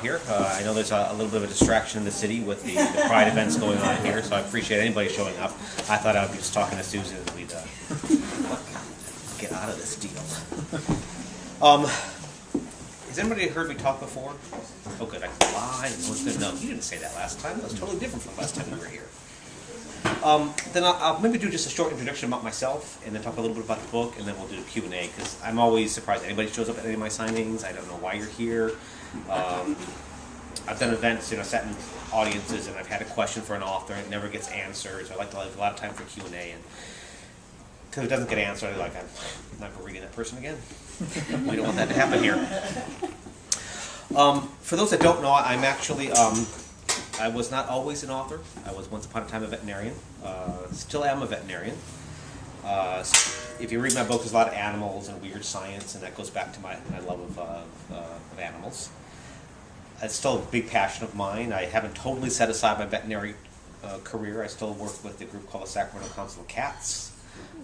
here. I know there's a little bit of a distraction in the city with the Pride events going on here, so I appreciate anybody showing up. I thought I would be just talking to Susan and we'd get out of this deal. Has anybody heard me talk before? Oh good, I can lie. No, you didn't say that last time. That was totally different from last time we were here. Then I'll maybe do just a short introduction about myself, and then talk a little bit about the book, and then we'll do a Q&A, because I'm always surprised anybody shows up at any of my signings. I don't know why you're here. I've done events, sat in audiences, and I've had a question for an author, and it never gets answered, so I like to leave a lot of time for Q&A, and because it doesn't get answered, I'm not going to read that person again. We don't want that to happen here. For those that don't know, I'm actually... I was not always an author. I was once upon a time a veterinarian. Still am a veterinarian. If you read my book, there's a lot of animals and weird science, and that goes back to my love of animals. It's still a big passion of mine. I haven't totally set aside my veterinary career. I still work with the group called the Sacramento Council of Cats.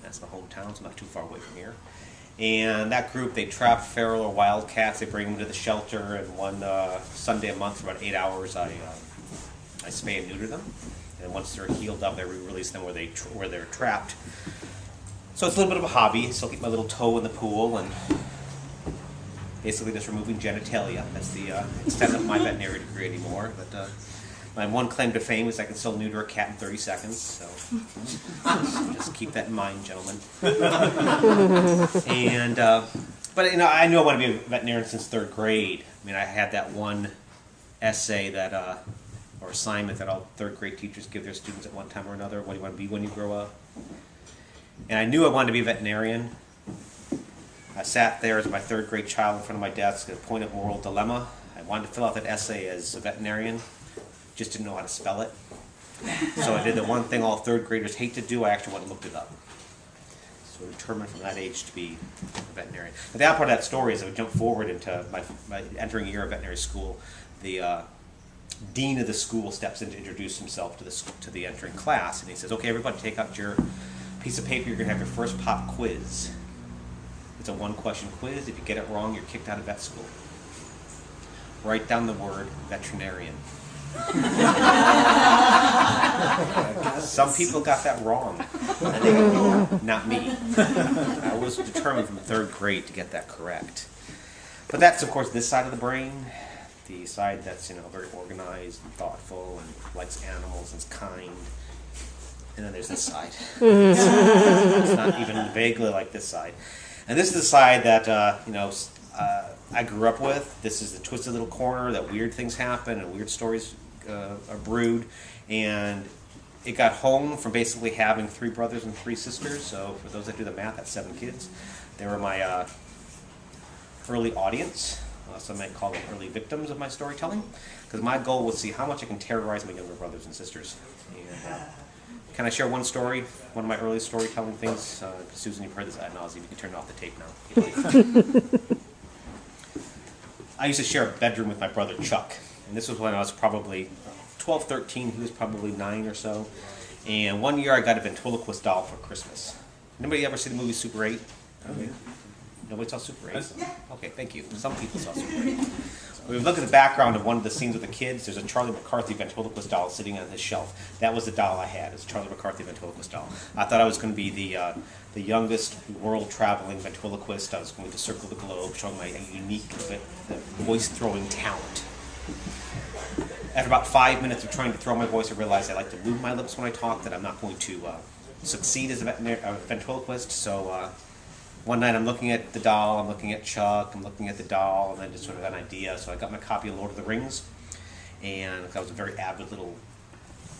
That's my hometown, so I'm not too far away from here. And that group, they trap feral or wild cats. They bring them to the shelter, and one Sunday a month for about 8 hours, I spay and neuter them, and once they're healed up, I re-release them where they're trapped. So it's a little bit of a hobby. So I'll keep my little toe in the pool, and basically just removing genitalia. That's the extent of my veterinary degree anymore. But my one claim to fame is I can still neuter a cat in 30 seconds. So just keep that in mind, gentlemen. And but I knew I wanted to be a veterinarian since 3rd grade. I mean, I had that one essay that. Or assignment that all 3rd grade teachers give their students at one time or another. What do you want to be when you grow up? And I knew I wanted to be a veterinarian. I sat there as my 3rd grade child in front of my desk at a point of moral dilemma. I wanted to fill out that essay as a veterinarian, just didn't know how to spell it. So I did the one thing all 3rd graders hate to do. I actually went and looked it up. So I determined from that age to be a veterinarian. But the other part of that story is I would jump forward into my entering year of veterinary school. The dean of the school steps in to introduce himself to the entering class, and he says, "Okay, everybody, take out your piece of paper. You're going to have your first pop quiz. It's a 1-question quiz. If you get it wrong, you're kicked out of vet school. Write down the word veterinarian." Some people got that wrong. Not me. I was determined from 3rd grade to get that correct. But that's, of course, this side of the brain. The side that's very organized and thoughtful and likes animals and is kind. And then there's this side. It's not even vaguely like this side. And this is the side that I grew up with. This is the twisted little corner that weird things happen and weird stories are brewed. And it got honed from basically having 3 brothers and 3 sisters. So for those that do the math, that's 7 kids. They were my early audience. Some might call them early victims of my storytelling, because my goal was to see how much I can terrorize my younger brothers and sisters. And, can I share one story, one of my early storytelling things? Susan, you've heard this ad nauseum. You can turn off the tape now. I used to share a bedroom with my brother Chuck, and this was when I was probably 12, 13. He was probably 9 or so. And one year I got a ventriloquist doll for Christmas. Anybody ever see the movie Super 8? Okay. Nobody saw Super 8? Okay, thank you. Some people saw Super 8. When we look at the background of one of the scenes with the kids, there's a Charlie McCarthy ventriloquist doll sitting on his shelf. That was the doll I had. It was a Charlie McCarthy ventriloquist doll. I thought I was going to be the youngest world-traveling ventriloquist. I was going to circle the globe, showing my unique voice-throwing talent. After about 5 minutes of trying to throw my voice, I realized I like to move my lips when I talk, that I'm not going to succeed as a ventriloquist. So one night I'm looking at the doll, I'm looking at Chuck, I'm looking at the doll, and then just sort of an idea. So I got my copy of Lord of the Rings, and I was a very avid little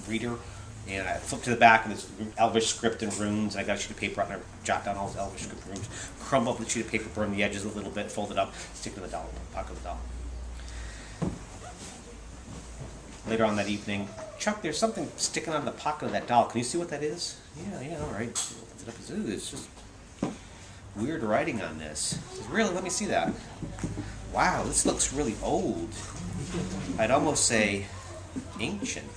reader. And I flipped to the back, and there's Elvish script and runes, and I got a sheet of paper out, and I jot down all those Elvish script and runes, crumble up the sheet of paper, burn the edges a little bit, fold it up, stick it in the doll, pocket of the doll. Later on that evening, "Chuck, there's something sticking out of the pocket of that doll. Can you see what that is?" Yeah, all right. He opens it up, and it's just weird writing on this. He says, "Really? Let me see that." "Wow, this looks really old. I'd almost say ancient."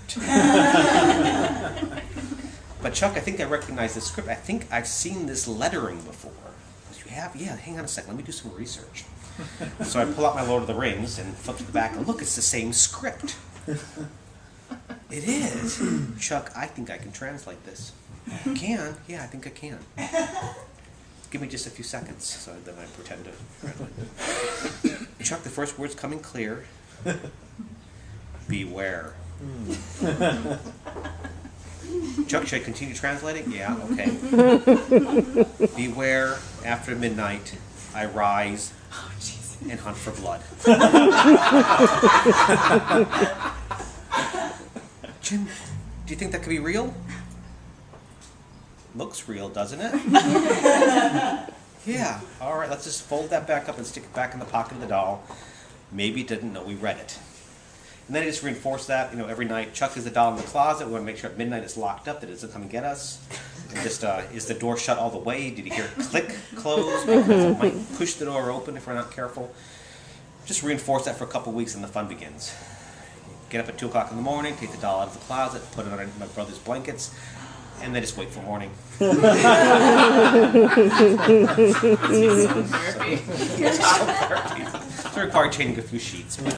"But Chuck, I think I recognize the script. I think I've seen this lettering before." "You have? Yeah, hang on a second. Let me do some research." So I pull out my Lord of the Rings and flip to the back and look, it's the same script. It is. Chuck, I think I can translate this. You can? Yeah, I think I can. Give me just a few seconds. So then I pretend to translate. Chuck, the first word's coming clear. Beware. Chuck, should I continue translating? Yeah, okay. Beware, after midnight, I rise and hunt for blood. Jim, do you think that could be real? Looks real, doesn't it? Yeah, all right, let's just fold that back up and stick it back in the pocket of the doll. Maybe it didn't know we read it. And then I just reinforce that, every night. Chuck is the doll in the closet. We want to make sure at midnight it's locked up, that it doesn't come and get us. And just, is the door shut all the way? Did you hear it click, close? Because it might push the door open if we're not careful. Just reinforce that for a couple weeks and the fun begins. Get up at 2 o'clock in the morning, take the doll out of the closet, put it under my brother's blankets, and then just wait for morning. It's required changing a few sheets. But